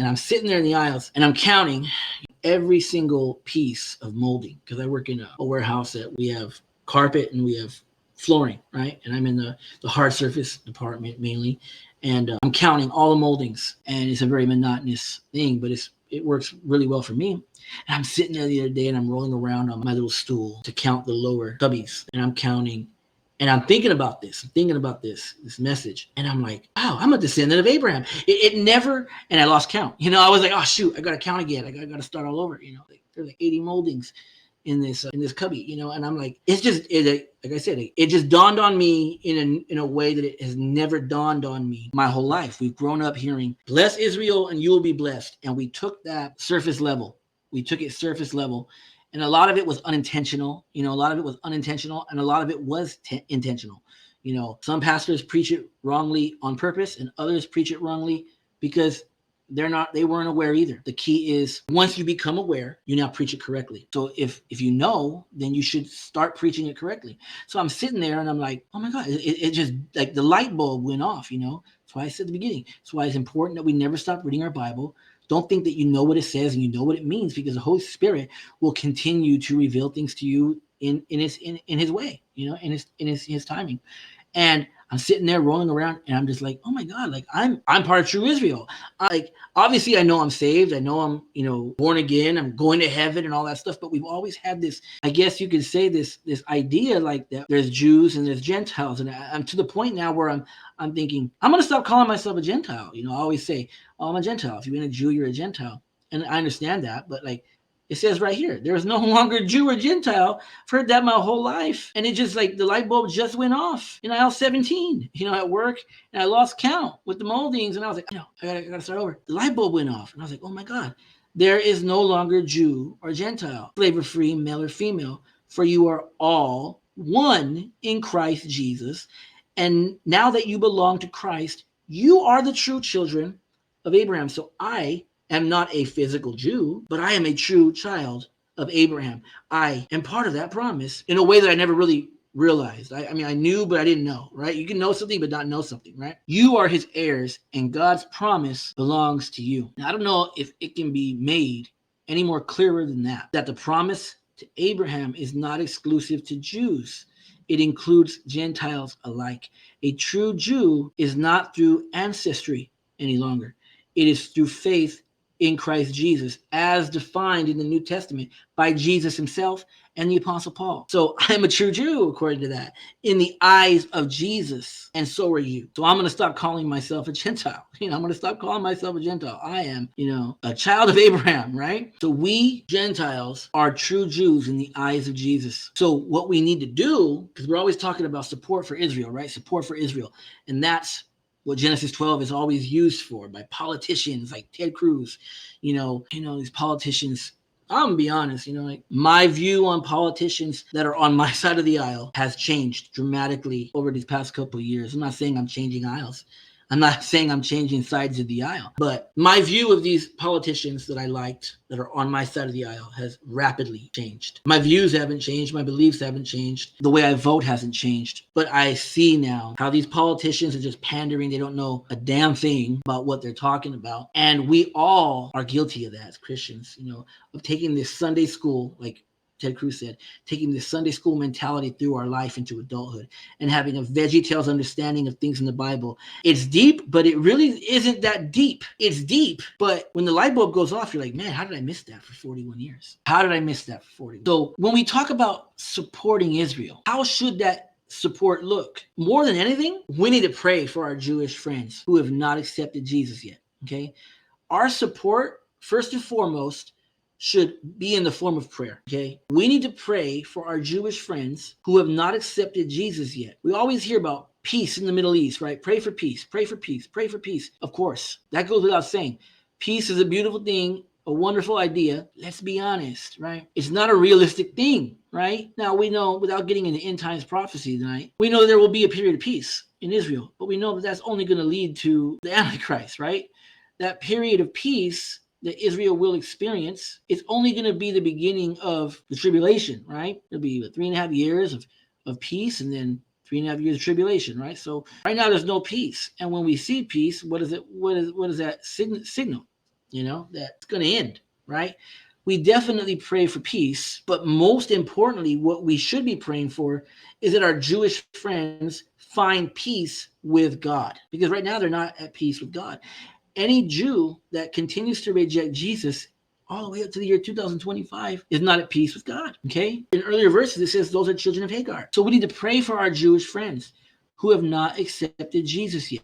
I'm sitting there in the aisles and I'm counting every single piece of molding, because I work in a warehouse that we have carpet and we have flooring, right? And I'm in the hard surface department mainly. And I'm counting all the moldings, and it's a very monotonous thing, but it works really well for me. And I'm sitting there the other day and I'm rolling around on my little stool to count the lower cubbies, and I'm counting. And I'm thinking about this. I'm thinking about this message. And I'm like, wow, I'm a descendant of Abraham. It never, and I lost count. I was like, oh, shoot, I got to count again. I got to start all over. There's like 80 moldings in this cubby, and I'm like, it's just, like I said, it just dawned on me in a way that it has never dawned on me my whole life. We've grown up hearing, bless Israel and you will be blessed. And we took that surface level. We took it surface level. And a lot of it was unintentional. A lot of it was unintentional, and a lot of it was intentional. Some pastors preach it wrongly on purpose, and others preach it wrongly because they weren't aware either. The key is, once you become aware, you now preach it correctly. So if you know, then you should start preaching it correctly. So I'm sitting there and I'm like, oh my God, it just, like, the light bulb went off. That's why I said at the beginning. That's why it's important that we never stop reading our Bible. Don't think that you know what it says and you know what it means, because the Holy Spirit will continue to reveal things to you in his way, in his timing. And I'm sitting there rolling around and I'm just like, oh my God, like I'm part of true Israel. Obviously I know I'm saved. I know I'm, born again. I'm going to heaven and all that stuff. But we've always had this, I guess you could say, this idea like that there's Jews and there's Gentiles. And I'm to the point now where I'm thinking, I'm going to stop calling myself a Gentile. I always say, oh, I'm a Gentile. If you've been a Jew, you're a Gentile. And I understand that, but like, it says right here, there is no longer Jew or Gentile. I've heard that my whole life. And it just, like, the light bulb just went off in aisle 17, at work. And I lost count with the moldings. And I was like, I gotta start over. The light bulb went off. And I was like, oh my God, there is no longer Jew or Gentile, slave or free, male or female, for you are all one in Christ Jesus. And now that you belong to Christ, you are the true children of Abraham. So I am not a physical Jew, but I am a true child of Abraham. I am part of that promise in a way that I never really realized. I mean, I knew, but I didn't know, right? You can know something, but not know something, right? You are his heirs, and God's promise belongs to you. Now, I don't know if it can be made any more clearer than that the promise to Abraham is not exclusive to Jews. It includes Gentiles alike. A true Jew is not through ancestry any longer. It is through faith in Christ Jesus, as defined in the New Testament by Jesus himself and the Apostle Paul. So I'm a true Jew, according to that, in the eyes of Jesus, and so are you. So I'm going to stop calling myself a Gentile. I'm going to stop calling myself a Gentile. I am, a child of Abraham, right? So we Gentiles are true Jews in the eyes of Jesus. So what we need to do, because we're always talking about support for Israel, right? Support for Israel. And that's what Genesis 12 is always used for by politicians like Ted Cruz. These politicians, I'm gonna be honest, like, my view on politicians that are on my side of the aisle has changed dramatically over these past couple of years. I'm not saying I'm changing aisles. I'm not saying I'm changing sides of the aisle, but my view of these politicians that I liked that are on my side of the aisle has rapidly changed. My views haven't changed. My beliefs haven't changed. The way I vote hasn't changed. But I see now how these politicians are just pandering. They don't know a damn thing about what they're talking about. And we all are guilty of that as Christians, of taking this Sunday school, like Ted Cruz said, taking this Sunday school mentality through our life into adulthood and having a VeggieTales understanding of things in the Bible. It's deep, but it really isn't that deep. It's deep, but when the light bulb goes off, you're like, man, how did I miss that for 41 years? How did I miss that for 41 years? So when we talk about supporting Israel, how should that support look? More than anything, we need to pray for our Jewish friends who have not accepted Jesus yet, okay? Our support, first and foremost, should be in the form of prayer, okay? We need to pray for our Jewish friends who have not accepted Jesus yet. We always hear about peace in the Middle East, right? Pray for peace, pray for peace, pray for peace. Of course, that goes without saying. Peace is a beautiful thing, a wonderful idea. Let's be honest, right? It's not a realistic thing, right? Now, we know, without getting into end times prophecy tonight, we know there will be a period of peace in Israel, but we know that that's only going to lead to the Antichrist, right? That period of peace that Israel will experience, it's only going to be the beginning of the tribulation, right? It'll be 3.5 years of peace, and then 3.5 years of tribulation, right? So right now there's no peace. And when we see peace, what is it? What does that signal? that's going to end, right? We definitely pray for peace, but most importantly, what we should be praying for is that our Jewish friends find peace with God, because right now they're not at peace with God. Any Jew that continues to reject Jesus all the way up to the year 2025 is not at peace with God. Okay? In earlier verses, it says those are children of Hagar. So we need to pray for our Jewish friends who have not accepted Jesus yet.